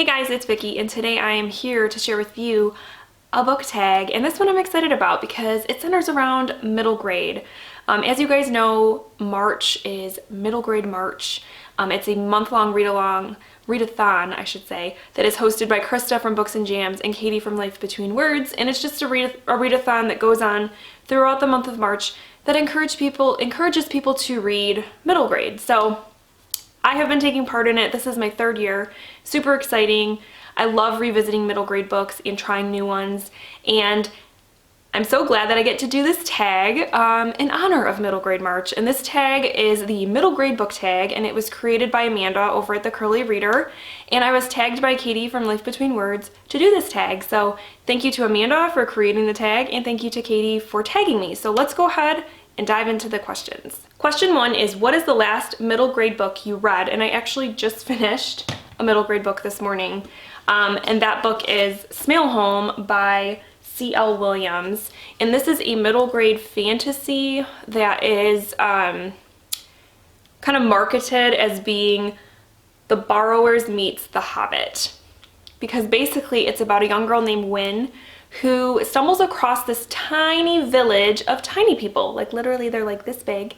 Hey guys, it's Vicky, and today I am here to share with you a book tag, and this one I'm excited about because it centers around middle grade. As you guys know, March is Middle Grade March. It's a month-long readathon, I should say, that is hosted by Krista from Books and Jams and Katie from Life Between Words, and it's just a readathon that goes on throughout the month of March that encourages people to read middle grade. So I have been taking part in it. This is my third year. Super exciting. I love revisiting middle grade books and trying new ones. And I'm so glad that I get to do this tag in honor of Middle Grade March. And this tag is the middle grade book tag, and it was created by Amanda over at the Curly Reader. And I was tagged by Katie from Life Between Words to do this tag. So thank you to Amanda for creating the tag, and thank you to Katie for tagging me. So let's go ahead and dive into the questions. Question 1 is, what is the last middle grade book you read? And I actually just finished a middle grade book this morning. And that book is Smale Home by C.L. Williams. And this is a middle grade fantasy that is kind of marketed as being The Borrowers meets The Hobbit. Because basically it's about a young girl named Wynne who stumbles across this tiny village of tiny people, like literally they're like this big,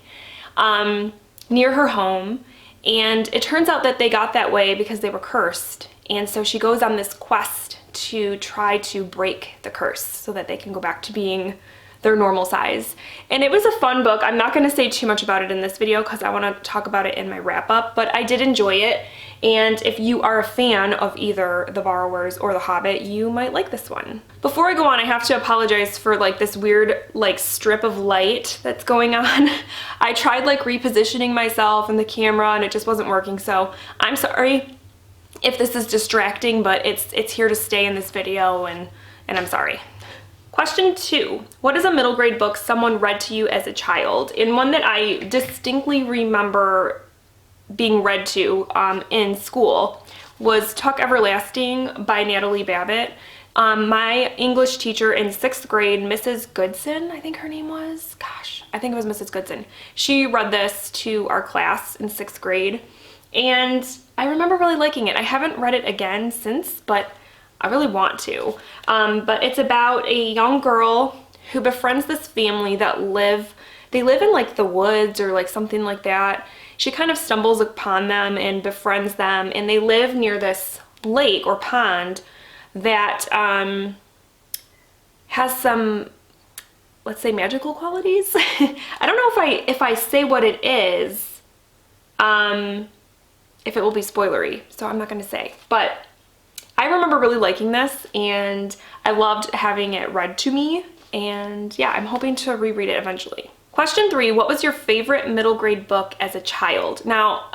near her home. And it turns out that they got that way because they were cursed. And so she goes on this quest to try to break the curse so that they can go back to being their normal size. And it was a fun book. I'm not going to say too much about it in this video because I want to talk about it in my wrap up, but I did enjoy it. And if you are a fan of either The Borrowers or The Hobbit, you might like this one. Before I go on, I have to apologize for like this weird like strip of light that's going on. I tried like repositioning myself and the camera and it just wasn't working, so I'm sorry if this is distracting, but it's here to stay in this video, and I'm sorry. Question 2, what is a middle grade book someone read to you as a child? And one that I distinctly remember being read to in school was Tuck Everlasting by Natalie Babbitt. My English teacher in 6th grade, Mrs. Goodson, I think her name was, I think it was Mrs. Goodson. She read this to our class in 6th grade, and I remember really liking it. I haven't read it again since, but I really want to. But it's about a young girl who befriends this family that live in like the woods or like something like that. She kind of stumbles upon them and befriends them, and they live near this lake or pond that has some, let's say, magical qualities. I don't know if I say what it is, if it will be spoilery, so I'm not going to say. But I remember really liking this, and I loved having it read to me, and yeah, I'm hoping to reread it eventually. Question 3, what was your favorite middle grade book as a child? Now,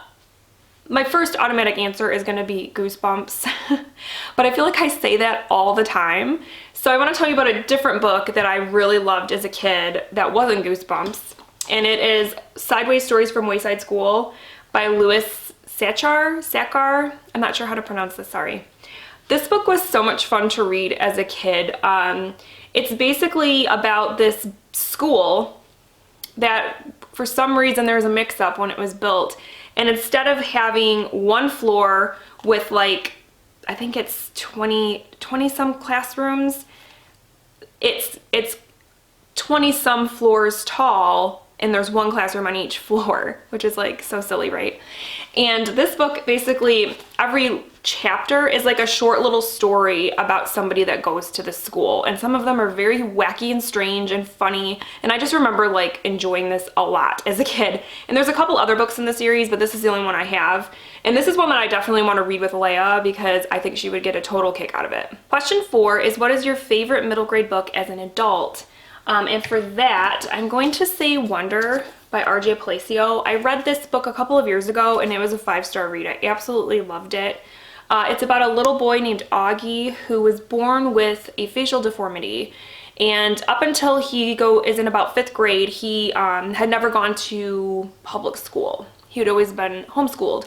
my first automatic answer is going to be Goosebumps, but I feel like I say that all the time. So I want to tell you about a different book that I really loved as a kid that wasn't Goosebumps, and it is Sideways Stories from Wayside School by Louis Sachar. I'm not sure how to pronounce this, sorry. This book was so much fun to read as a kid. It's basically about this school that for some reason there was a mix-up when it was built, and instead of having one floor with like, I think it's 20 some classrooms, it's 20 some floors tall, and there's one classroom on each floor, which is like so silly, right? And this book, basically every chapter is like a short little story about somebody that goes to the school, and some of them are very wacky and strange and funny, and I just remember like enjoying this a lot as a kid. And there's a couple other books in the series, but this is the only one I have, and this is one that I definitely want to read with Leia because I think she would get a total kick out of it. Question 4 is, what is your favorite middle grade book as an adult? And for that, I'm going to say Wonder by R.J. Palacio. I read this book a couple of years ago, and it was a 5-star read. I absolutely loved it. It's about a little boy named Augie who was born with a facial deformity, and up until he is in about 5th grade, he had never gone to public school. He had always been homeschooled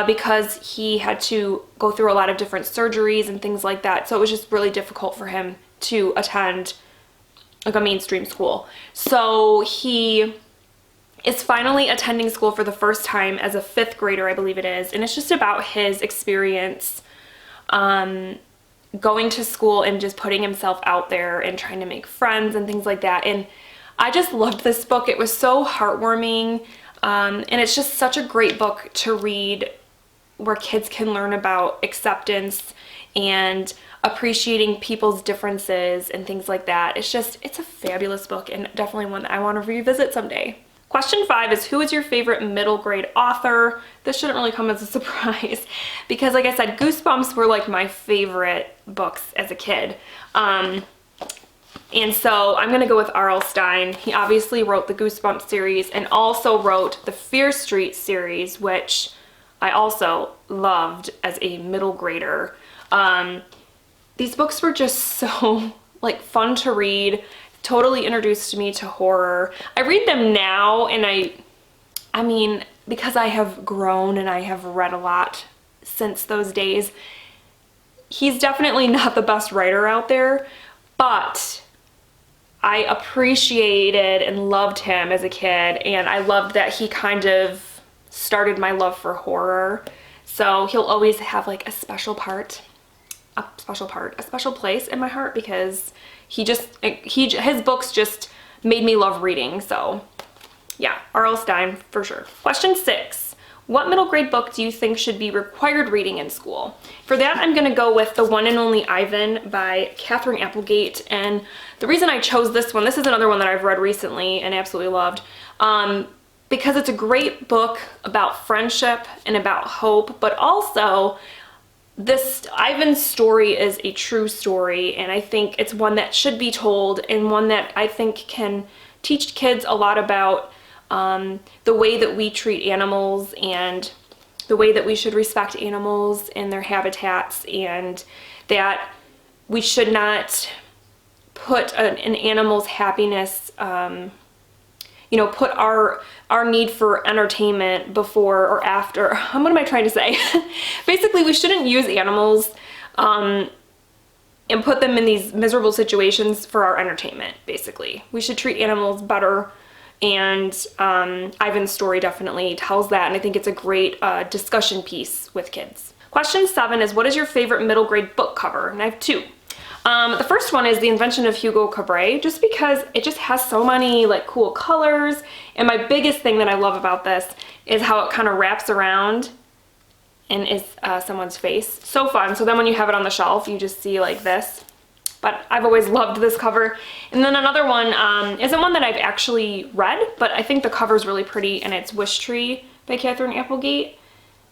because he had to go through a lot of different surgeries and things like that, so it was just really difficult for him to attend like a mainstream school. So he is finally attending school for the first time as a 5th grader, I believe it is, and it's just about his experience going to school and just putting himself out there and trying to make friends and things like that. And I just loved this book. It was so heartwarming, and it's just such a great book to read where kids can learn about acceptance and appreciating people's differences and things like that. It's a fabulous book and definitely one that I want to revisit someday. Question 5 is, who is your favorite middle grade author? This shouldn't really come as a surprise because, like I said, Goosebumps were like my favorite books as a kid. And so I'm gonna go with R.L. Stine. He obviously wrote the Goosebumps series and also wrote the Fear Street series, which I also loved as a middle grader. These books were just so like fun to read, totally introduced me to horror. I read them now and I mean, because I have grown and I have read a lot since those days, he's definitely not the best writer out there, but I appreciated and loved him as a kid, and I loved that he kind of started my love for horror. So he'll always have like a special place in my heart because his books just made me love reading. So yeah, R.L. Stine for sure. Question 6. What middle grade book do you think should be required reading in school? For that, I'm gonna go with The One and Only Ivan by Katherine Applegate. And the reason I chose this one, this is another one that I've read recently and absolutely loved, because it's a great book about friendship and about hope, but also this Ivan's story is a true story, and I think it's one that should be told and one that I think can teach kids a lot about the way that we treat animals and the way that we should respect animals and their habitats, and that we should not put an animal's happiness, you know, put our need for entertainment before or after. What am I trying to say? Basically, we shouldn't use animals and put them in these miserable situations for our entertainment, basically. We should treat animals better, and Ivan's story definitely tells that, and I think it's a great discussion piece with kids. Question 7 is, what is your favorite middle grade book cover? And I have 2. The first one is The Invention of Hugo Cabret, just because it just has so many like cool colors, and my biggest thing that I love about this is how it kind of wraps around and is someone's face. So fun. So then when you have it on the shelf, you just see like this. But I've always loved this cover. And then another one isn't one that I've actually read, but I think the cover's really pretty, and it's Wish Tree by Katherine Applegate.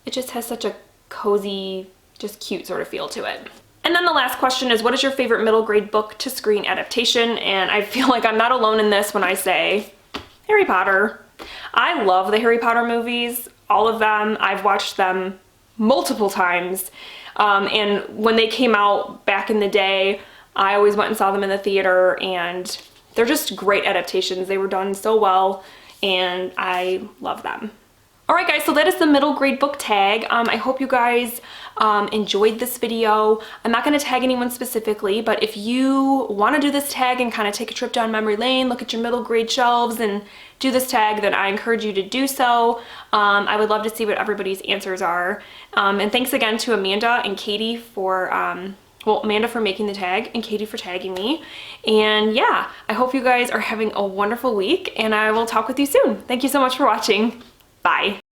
It just has such a cozy, just cute sort of feel to it. And then the last question is, what is your favorite middle grade book to screen adaptation? And I feel like I'm not alone in this when I say Harry Potter. I love the Harry Potter movies, all of them. I've watched them multiple times. And when they came out back in the day, I always went and saw them in the theater, and they're just great adaptations. They were done so well, and I love them. Alright guys, so that is the middle grade book tag. I hope you guys enjoyed this video. I'm not going to tag anyone specifically, but if you want to do this tag and kind of take a trip down memory lane, look at your middle grade shelves and do this tag, then I encourage you to do so. I would love to see what everybody's answers are. And thanks again to Amanda and Katie for, well, Amanda for making the tag and Katie for tagging me. And yeah, I hope you guys are having a wonderful week, and I will talk with you soon. Thank you so much for watching. Bye.